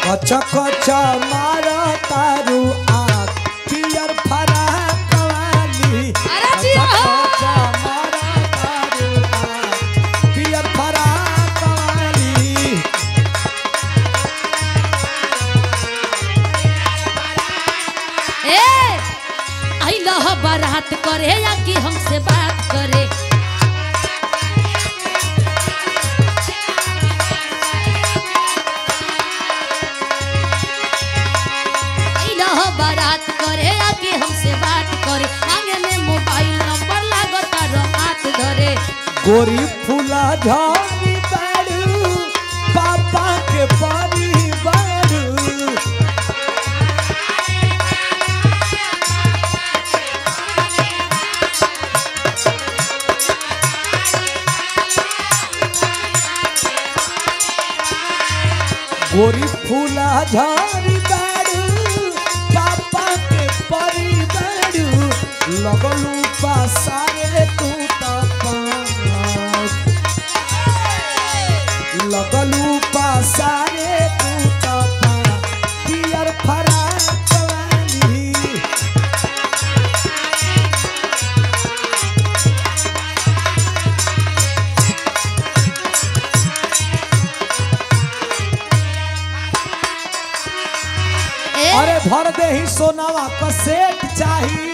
कच्चा कच्चा मारा तारू आँख पियर फराक वाली कच्चा कच्चा मारा तारू आँख पियर फराक वाली आई लह बारात करे या कि हमसे बात करे बारात करे या कि हमसे बात करे आगे में मोबाइल नंबर लागता हाथ धरे गोरी फूला झाड़ी बाड़ू पापा के पानी बाड़ू गोरी फूला झाड़ी लगलू पासारे तू तपाक लगलू पासारे तू तपाक पियर फराक वाली अरे भर दे ही सोनावा का सेट चाहिए